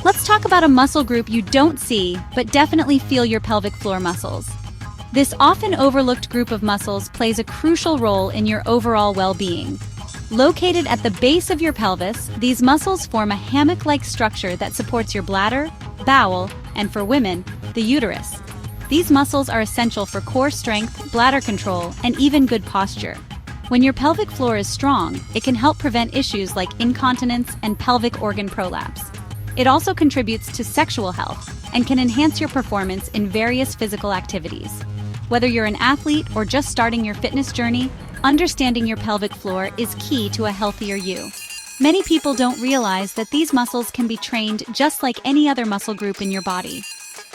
Let's talk about a muscle group you don't see, but definitely feel your pelvic floor muscles. This often overlooked group of muscles plays a crucial role in your overall well-being. Located at the base of your pelvis, these muscles form a hammock-like structure that supports your bladder, bowel, and for women, the uterus. These muscles are essential for core strength, bladder control, and even good posture. When your pelvic floor is strong, it can help prevent issues like incontinence and pelvic organ prolapse. It also contributes to sexual health and can enhance your performance in various physical activities. Whether you're an athlete or just starting your fitness journey, understanding your pelvic floor is key to a healthier you. Many people don't realize that these muscles can be trained just like any other muscle group in your body.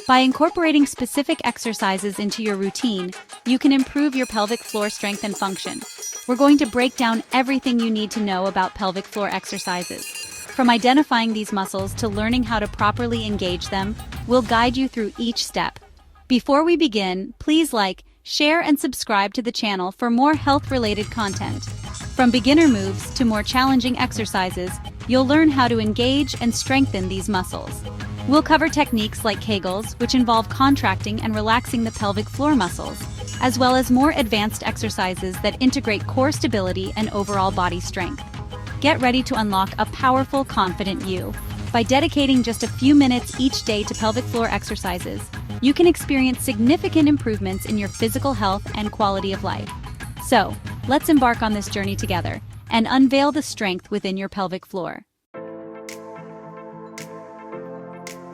By incorporating specific exercises into your routine, you can improve your pelvic floor strength and function. We're going to break down everything you need to know about pelvic floor exercises. From identifying these muscles to learning how to properly engage them, we'll guide you through each step. Before we begin, please like, share, and subscribe to the channel for more health-related content. From beginner moves to more challenging exercises, you'll learn how to engage and strengthen these muscles. We'll cover techniques like Kegels, which involve contracting and relaxing the pelvic floor muscles, as well as more advanced exercises that integrate core stability and overall body strength. Get ready to unlock a powerful, confident you. By dedicating just a few minutes each day to pelvic floor exercises, you can experience significant improvements in your physical health and quality of life. So, let's embark on this journey together and unveil the strength within your pelvic floor.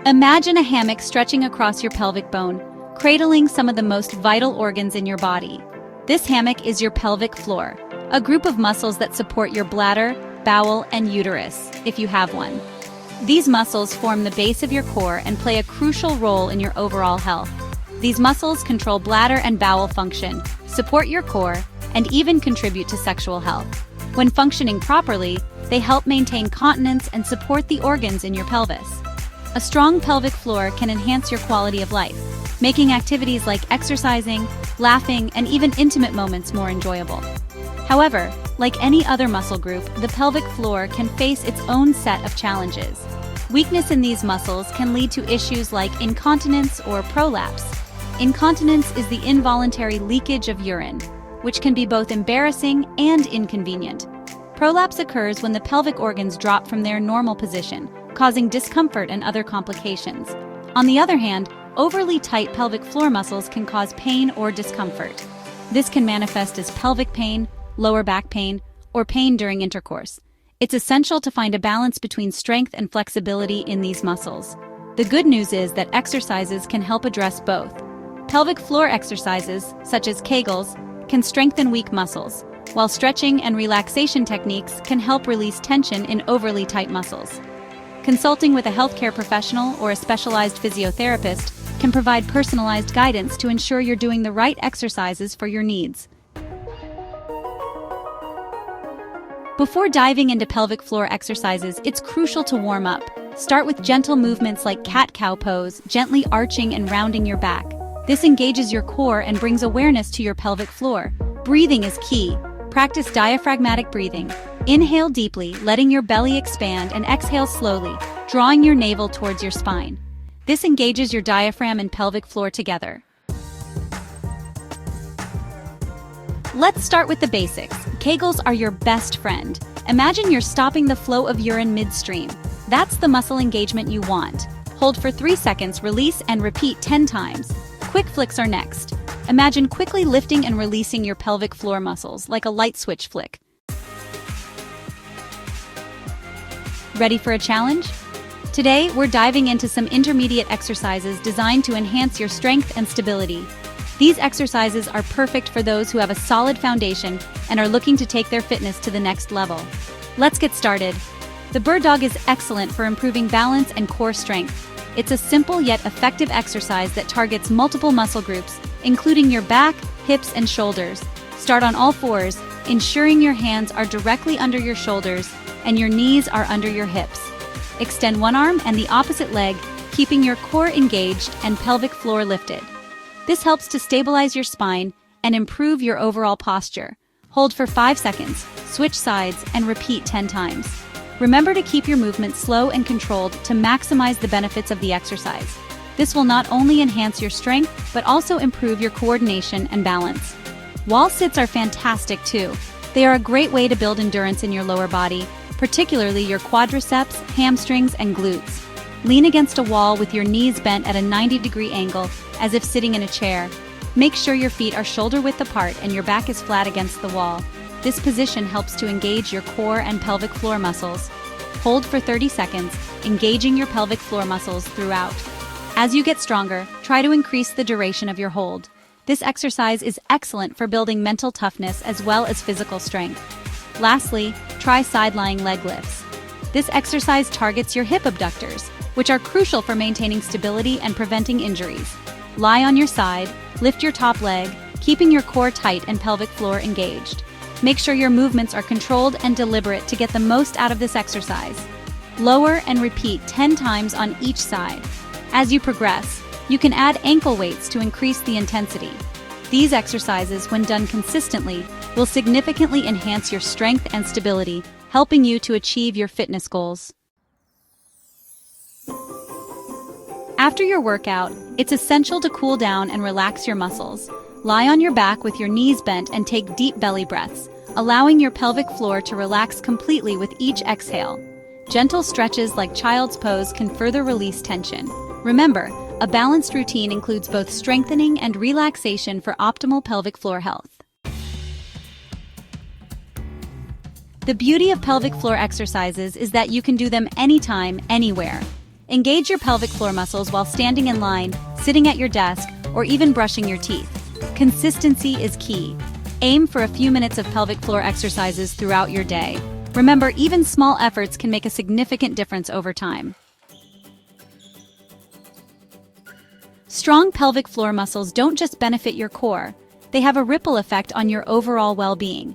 Imagine a hammock stretching across your pelvic bone, cradling some of the most vital organs in your body. This hammock is your pelvic floor, a group of muscles that support your bladder, bowel, and uterus, if you have one. These muscles form the base of your core and play a crucial role in your overall health. These muscles control bladder and bowel function, support your core, and even contribute to sexual health. When functioning properly, they help maintain continence and support the organs in your pelvis. A strong pelvic floor can enhance your quality of life, making activities like exercising, laughing, and even intimate moments more enjoyable. However, like any other muscle group, the pelvic floor can face its own set of challenges. Weakness in these muscles can lead to issues like incontinence or prolapse. Incontinence is the involuntary leakage of urine, which can be both embarrassing and inconvenient. Prolapse occurs when the pelvic organs drop from their normal position, causing discomfort and other complications. On the other hand, overly tight pelvic floor muscles can cause pain or discomfort. This can manifest as pelvic pain, lower back pain, or pain during intercourse. It's essential to find a balance between strength and flexibility in these muscles. The good news is that exercises can help address both. Pelvic floor exercises, such as Kegels, can strengthen weak muscles, while stretching and relaxation techniques can help release tension in overly tight muscles. Consulting with a healthcare professional or a specialized physiotherapist can provide personalized guidance to ensure you're doing the right exercises for your needs. Before diving into pelvic floor exercises, it's crucial to warm up. Start with gentle movements like cat-cow pose, gently arching and rounding your back. This engages your core and brings awareness to your pelvic floor. Breathing is key. Practice diaphragmatic breathing. Inhale deeply, letting your belly expand, and exhale slowly, drawing your navel towards your spine. This engages your diaphragm and pelvic floor together. Let's start with the basics. Kegels are your best friend. Imagine you're stopping the flow of urine midstream. That's the muscle engagement you want. Hold for 3 seconds, release, and repeat 10 times. Quick flicks are next. Imagine quickly lifting and releasing your pelvic floor muscles, like a light switch flick. Ready for a challenge? Today, we're diving into some intermediate exercises designed to enhance your strength and stability. These exercises are perfect for those who have a solid foundation and are looking to take their fitness to the next level. Let's get started. The bird dog is excellent for improving balance and core strength. It's a simple yet effective exercise that targets multiple muscle groups, including your back, hips, and shoulders. Start on all fours, ensuring your hands are directly under your shoulders and your knees are under your hips. Extend one arm and the opposite leg, keeping your core engaged and pelvic floor lifted. This helps to stabilize your spine and improve your overall posture. Hold for 5 seconds, switch sides, and repeat 10 times. Remember to keep your movement slow and controlled to maximize the benefits of the exercise. This will not only enhance your strength, but also improve your coordination and balance. Wall sits are fantastic too. They are a great way to build endurance in your lower body, particularly your quadriceps, hamstrings, and glutes. Lean against a wall with your knees bent at a 90-degree angle, as if sitting in a chair. Make sure your feet are shoulder-width apart and your back is flat against the wall. This position helps to engage your core and pelvic floor muscles. Hold for 30 seconds, engaging your pelvic floor muscles throughout. As you get stronger, try to increase the duration of your hold. This exercise is excellent for building mental toughness as well as physical strength. Lastly, try side-lying leg lifts. This exercise targets your hip abductors, which are crucial for maintaining stability and preventing injuries. Lie on your side, lift your top leg, keeping your core tight and pelvic floor engaged. Make sure your movements are controlled and deliberate to get the most out of this exercise. Lower and repeat 10 times on each side. As you progress, you can add ankle weights to increase the intensity. These exercises, when done consistently, will significantly enhance your strength and stability, helping you to achieve your fitness goals. After your workout, it's essential to cool down and relax your muscles. Lie on your back with your knees bent and take deep belly breaths, allowing your pelvic floor to relax completely with each exhale. Gentle stretches like child's pose can further release tension. Remember, a balanced routine includes both strengthening and relaxation for optimal pelvic floor health. The beauty of pelvic floor exercises is that you can do them anytime, anywhere. Engage your pelvic floor muscles while standing in line, sitting at your desk, or even brushing your teeth. Consistency is key. Aim for a few minutes of pelvic floor exercises throughout your day. Remember, even small efforts can make a significant difference over time. Strong pelvic floor muscles don't just benefit your core, they have a ripple effect on your overall well-being.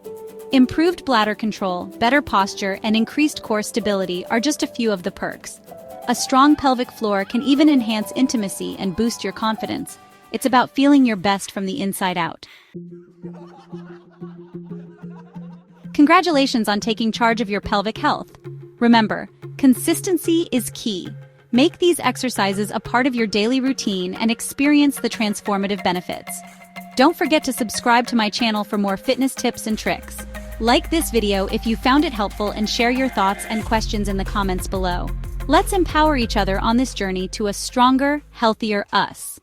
Improved bladder control, better posture, and increased core stability are just a few of the perks. A strong pelvic floor can even enhance intimacy and boost your confidence. It's about feeling your best from the inside out. Congratulations on taking charge of your pelvic health. Remember, consistency is key. Make these exercises a part of your daily routine and experience the transformative benefits. Don't forget to subscribe to my channel for more fitness tips and tricks. Like this video if you found it helpful and share your thoughts and questions in the comments below. Let's empower each other on this journey to a stronger, healthier us.